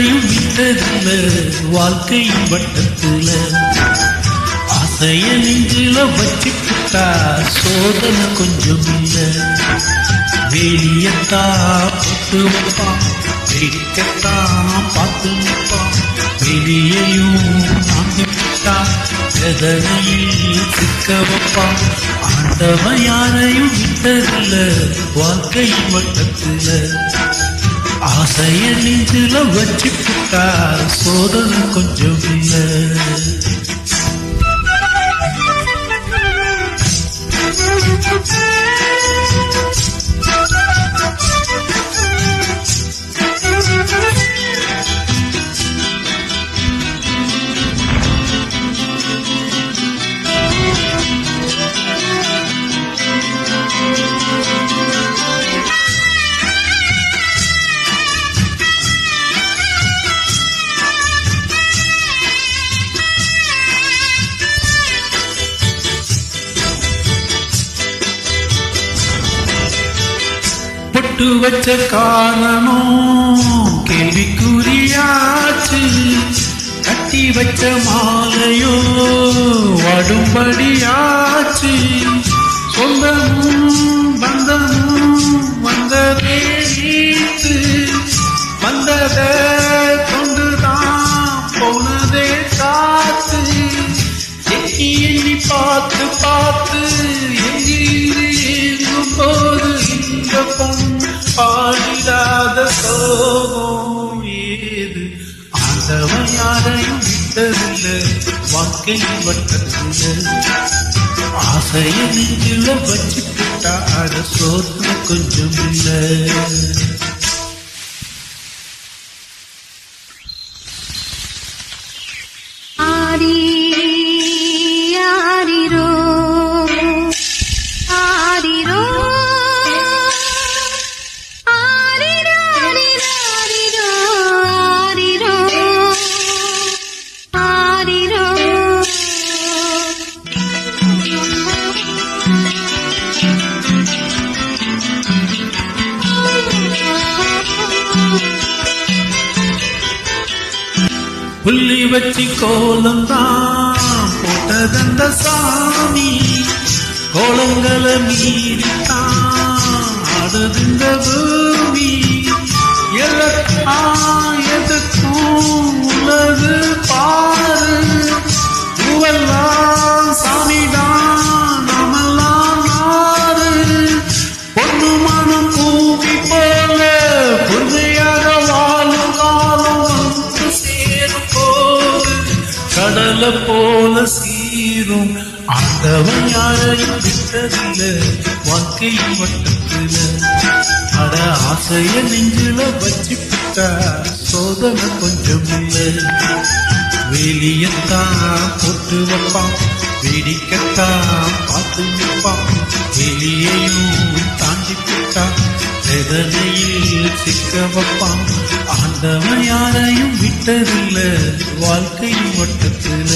யாரையும் விட்டதில்ல வாழ்க்கையின் வட்டத்துல ஆசைய நெஞ்சில வச்சுக்கிட்டா சோதனை கொஞ்சம் இல்ல வேலியத்தா போட்டு வைப்பான் வேடிக்கத்தான் பார்த்து நிற்பான் வெளியையும் தாண்டிவிட்டா வேதனையில் சிக்க வைப்பான் ஆண்டவன் யாரையும் விட்டதில்ல வாழ்க்கையின் வட்டத்துல ஆசைய நெஞ்சில வச்சுக்கிட்டா சோதனை கொஞ்சம் இல்ல பொட்டு வச்ச காரணம் கேள்விக்குறியாச்சு கட்டி வச்ச மாலையோ வடும்படியாச்சு சொந்தமும் பந்தமும் வந்ததே நீத்து வந்தத கொண்டுதான் போனதே காத்து எண்ணி எண்ணி பார்த்து பார்த்து எங்கும் போது இந்த பொன் பாடிடாத சோகம் ஏது ஆண்டவன் யாரையும் விட்டதில்ல வாழ்க்கை வட்டத்தில் ஆசைய நெஞ்சில வச்சுக்கிட்டா அட சோதனை கொஞ்சம் இல்லை புள்ளி வச்சி கோலம்தான் போட்டதந்த சாமி கோலங்களை மீறித்தான் ஆடுதுங்க பூமி எதுக்கும் உள்ளது பாரு பூவெல்லாம் சாமிதான் நாமெல்லாம் நாடு பொண்ணு மனம் பூமி போல பொன்னையாக வாழும் காலம் வந்து சேரும் போது கடலை போல சீரும் ஆண்டவன் யாரையும் விட்டதில்ல வாழ்க்கையின் வட்டத்துல அட ஆசைய நெஞ்சில வச்சுக்கிட்டா சோதனை கொஞ்சம் இல்லை வேலியத்தான் போட்டு வைப்பான் வேடிக்கத்தான் பார்த்து நிற்பான் வெளியையும் தாண்டிக்கிட்டா வேதனையில் சிக்க வைப்பான் ஆண்டவன் யாரையும் விட்டதில்ல வாழ்க்கையின் வட்டத்துல